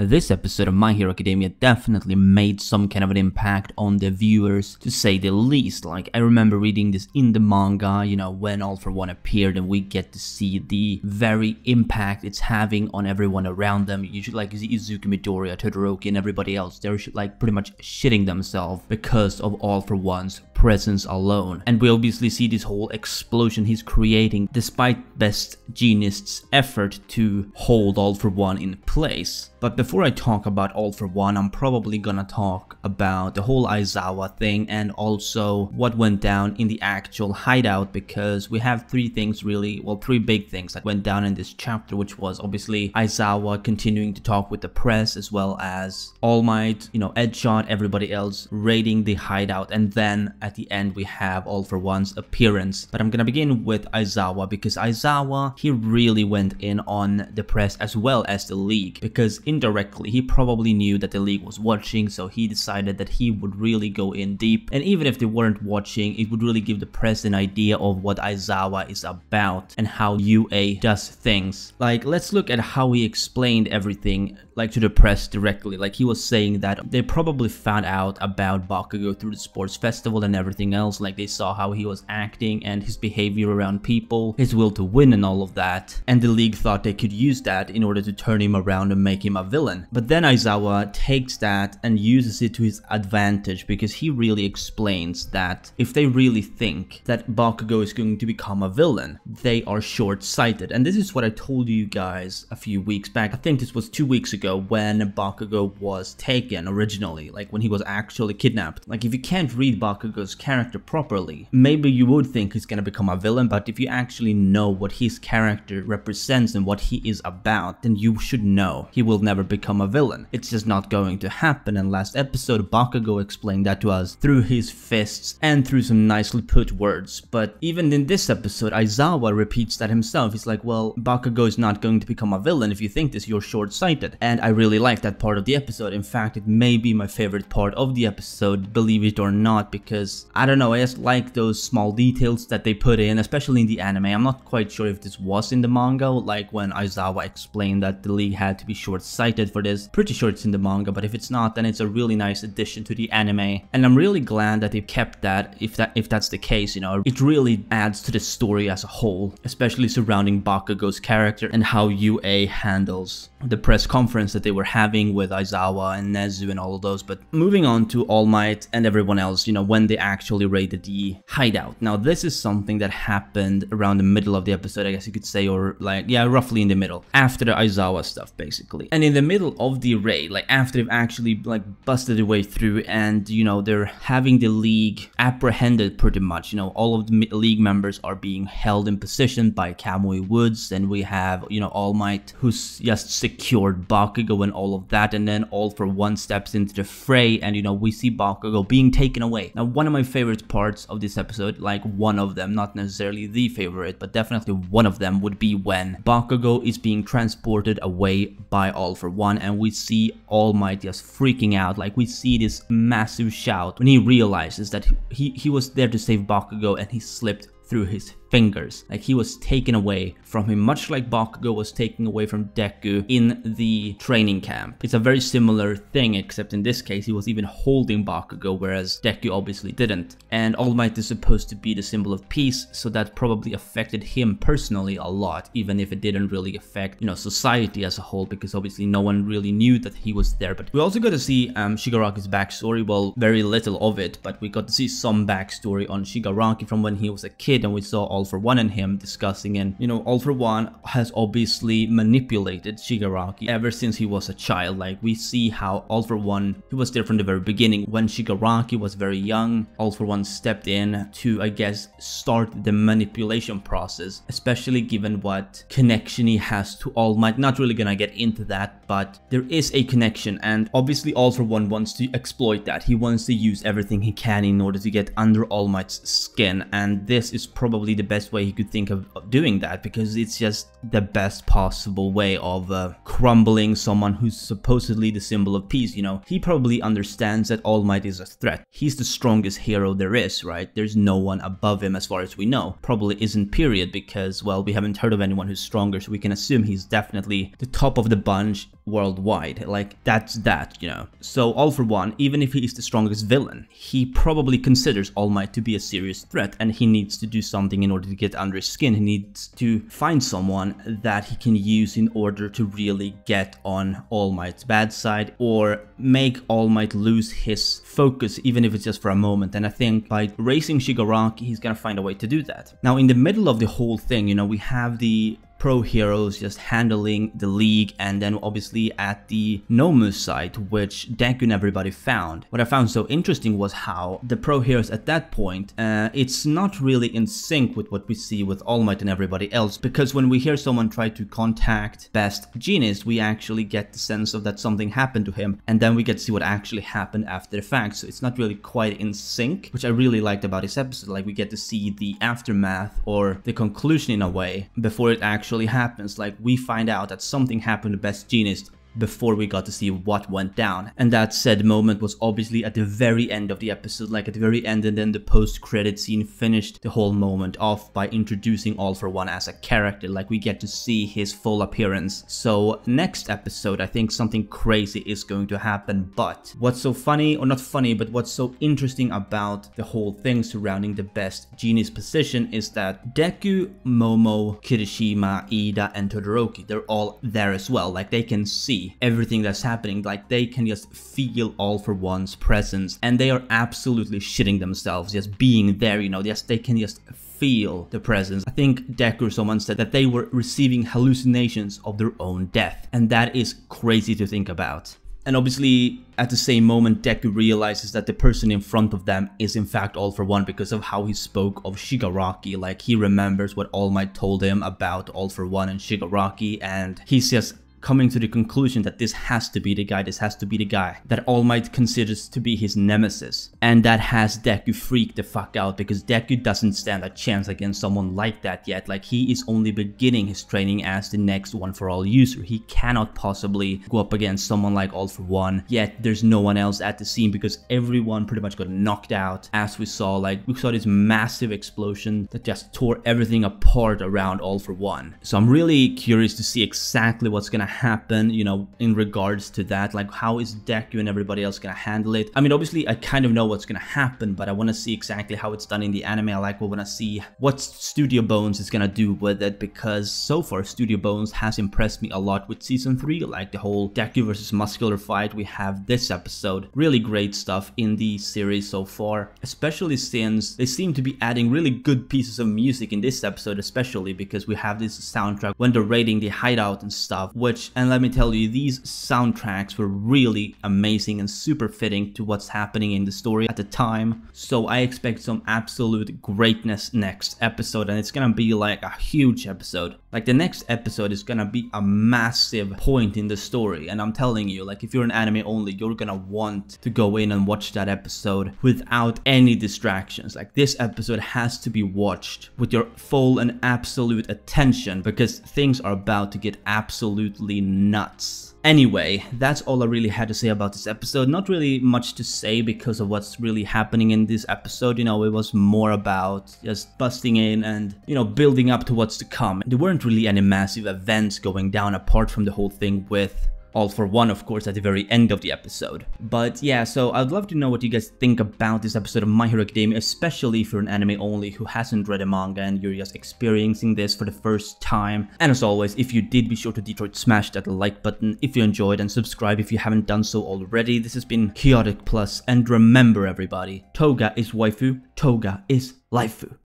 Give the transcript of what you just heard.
This episode of My Hero Academia definitely made some kind of an impact on the viewers, to say the least. Like, I remember reading this in the manga, you know, when All For One appeared, and we get to see the very impact it's having on everyone around them. You should like see Izuku, Midoriya, Todoroki, and everybody else. They're like pretty much shitting themselves because of All For One's presence alone. And we obviously see this whole explosion he's creating despite Best Geniust's effort to hold All For One in place. But before I talk about All For One, I'm probably gonna talk about the whole Aizawa thing and also what went down in the actual hideout, because we have three things really, well, three big things that went down in this chapter, which was obviously Aizawa continuing to talk with the press, as well as All Might, you know, Edgeshot, everybody else raiding the hideout, and then at the end we have All For One's appearance. But I'm gonna begin with Aizawa, because Aizawa, he really went in on the press as well as the League, because indirectly he probably knew that the League was watching, so he decided that he would really go in deep, and even if they weren't watching, it would really give the press an idea of what Aizawa is about and how UA does things. Like, let's look at how he explained everything, like, to the press directly. Like, he was saying that they probably found out about Bakugo through the sports festival and everything else. Like, they saw how he was acting and his behavior around people, his will to win and all of that, and the League thought they could use that in order to turn him around and make him a villain. But then Aizawa takes that and uses it to his advantage, because he really explains that if they really think that Bakugo is going to become a villain, they are short-sighted. And this is what I told you guys a few weeks back. I think this was 2 weeks ago when Bakugo was taken originally, like when he was actually kidnapped. Like, if you can't read Bakugo's character properly, maybe you would think he's gonna become a villain, but if you actually know what his character represents and what he is about, then you should know he will never become a villain. It's just not going to happen. And last episode Bakugo explained that to us through his fists and through some nicely put words. But even in this episode, Aizawa repeats that himself. He's like, well, Bakugo is not going to become a villain. If you think this, you're short-sighted. And I really like that part of the episode. In fact, it may be my favorite part of the episode, believe it or not, because I don't know, I just like those small details that they put in, especially in the anime. I'm not quite sure if this was in the manga, like when Aizawa explained that the League had to be short-sighted for this. Pretty sure it's in the manga, but if it's not, then it's a really nice addition to the anime. And I'm really glad that they kept that, if that's the case, you know. It really adds to the story as a whole, especially surrounding Bakugo's character and how UA handles the press conference that they were having with Aizawa and Nezu and all of those. But moving on to All Might and everyone else, you know, when they actually raided the hideout. Now, this is something that happened around the middle of the episode, I guess you could say, or like, yeah, roughly in the middle, after the Aizawa stuff, basically. And in the middle of the raid, like after they've actually like busted their way through, and you know, they're having the League apprehended pretty much, you know, all of the League members are being held in position by Kamui Woods, and we have, you know, All Might, who's just secured Bakugo and all of that, and then All For One steps into the fray, and you know, we see Bakugo being taken away. Now, one of my favorite parts of this episode, like one of them, not necessarily the favorite, but definitely one of them, would be when Bakugo is being transported away by All For One, and we see All Might just freaking out. Like, we see this massive shout when he realizes that he was there to save Bakugo and he slipped through his fingers. Like, he was taken away from him, much like Bakugo was taken away from Deku in the training camp. It's a very similar thing, except in this case he was even holding Bakugo, whereas Deku obviously didn't. And All Might is supposed to be the symbol of peace, so that probably affected him personally a lot, even if it didn't really affect, you know, society as a whole, because obviously no one really knew that he was there. But we also got to see Shigaraki's backstory. Well, very little of it, but we got to see some backstory on Shigaraki from when he was a kid, and we saw All For One and him discussing, and you know, All For One has obviously manipulated Shigaraki ever since he was a child. Like, we see how All For One, he was there from the very beginning. When Shigaraki was very young, All For One stepped in to, I guess, start the manipulation process, especially given what connection he has to All Might. Not really gonna get into that, but there is a connection, and obviously All For One wants to exploit that. He wants to use everything he can in order to get under All Might's skin, and this is probably the best way he could think of doing that, because it's just the best possible way of crumbling someone who's supposedly the symbol of peace. You know, he probably understands that All Might is a threat. He's the strongest hero there is, right? There's no one above him as far as we know. Probably isn't, period, because, well, we haven't heard of anyone who's stronger, so we can assume he's definitely the top of the bunch, worldwide. Like, that's that, you know. So All For One, even if he is the strongest villain, he probably considers All Might to be a serious threat, and he needs to do something in order to get under his skin. He needs to find someone that he can use in order to really get on All Might's bad side, or make All Might lose his focus, even if it's just for a moment. And I think by raising Shigaraki, he's gonna find a way to do that. Now, in the middle of the whole thing, you know, we have the pro heroes just handling the league, and then obviously at the Nomu site, which Deku and everybody found. What I found so interesting was how the pro heroes at that point, it's not really in sync with what we see with All Might and everybody else, because when we hear someone try to contact Best Genius, we actually get the sense of that something happened to him, and then we get to see what actually happened after the fact. So it's not really quite in sync, which I really liked about this episode. Like, we get to see the aftermath, or the conclusion in a way, before it actually happens. Like, we find out that something happened to Best Genius before we got to see what went down. And that said moment was obviously at the very end of the episode, like at the very end, and then the post-credit scene finished the whole moment off by introducing All For One as a character. Like, we get to see his full appearance. So next episode, I think something crazy is going to happen. But what's so funny, or not funny, but what's so interesting about the whole thing surrounding the Best Genius position is that Deku, Momo, Kirishima, Ida, and Todoroki, they're all there as well. Like, they can see everything that's happening. Like, they can just feel All For One's presence, and they are absolutely shitting themselves just being there, you know. Yes, they can just feel the presence. I think Deku or someone said that they were receiving hallucinations of their own death, and that is crazy to think about. And obviously, at the same moment, Deku realizes that the person in front of them is in fact All For One, because of how he spoke of Shigaraki. Like, he remembers what All Might told him about All For One and Shigaraki, and he's just coming to the conclusion that this has to be the guy, that All Might considers to be his nemesis. And that has Deku freak the fuck out, because Deku doesn't stand a chance against someone like that yet. Like, he is only beginning his training as the next One For All user. He cannot possibly go up against someone like All For One, yet there's no one else at the scene, because everyone pretty much got knocked out. As we saw, like, we saw this massive explosion that just tore everything apart around All For One. So I'm really curious to see exactly what's gonna happen, you know, in regards to that. Like, how is Deku and everybody else gonna handle it? I mean, obviously I kind of know what's gonna happen, but I want to see exactly how it's done in the anime. I want to see what Studio Bones is gonna do with it, because so far Studio Bones has impressed me a lot with season 3. Like, the whole Deku versus Muscular fight we have this episode, really great stuff in the series so far, especially since they seem to be adding really good pieces of music in this episode, especially because we have this soundtrack when they're raiding the hideout and stuff, which, and let me tell you, these soundtracks were really amazing and super fitting to what's happening in the story at the time. So I expect some absolute greatness next episode, and it's gonna be like a huge episode. Like, the next episode is gonna be a massive point in the story, and I'm telling you, like, if you're an anime only, you're gonna want to go in and watch that episode without any distractions. Like, this episode has to be watched with your full and absolute attention, because things are about to get absolutely nuts. Anyway, that's all I really had to say about this episode. Not really much to say because of what's really happening in this episode. You know, it was more about just busting in and, you know, building up to what's to come. There weren't really any massive events going down apart from the whole thing with All For One, of course, at the very end of the episode. But yeah, so I'd love to know what you guys think about this episode of My Hero Academia, especially if you're an anime only who hasn't read a manga and you're just experiencing this for the first time. And as always, if you did, be sure to Detroit smash that like button if you enjoyed, and subscribe if you haven't done so already. This has been Chaotic Plus, and remember everybody, Toga is waifu, Toga is lifu.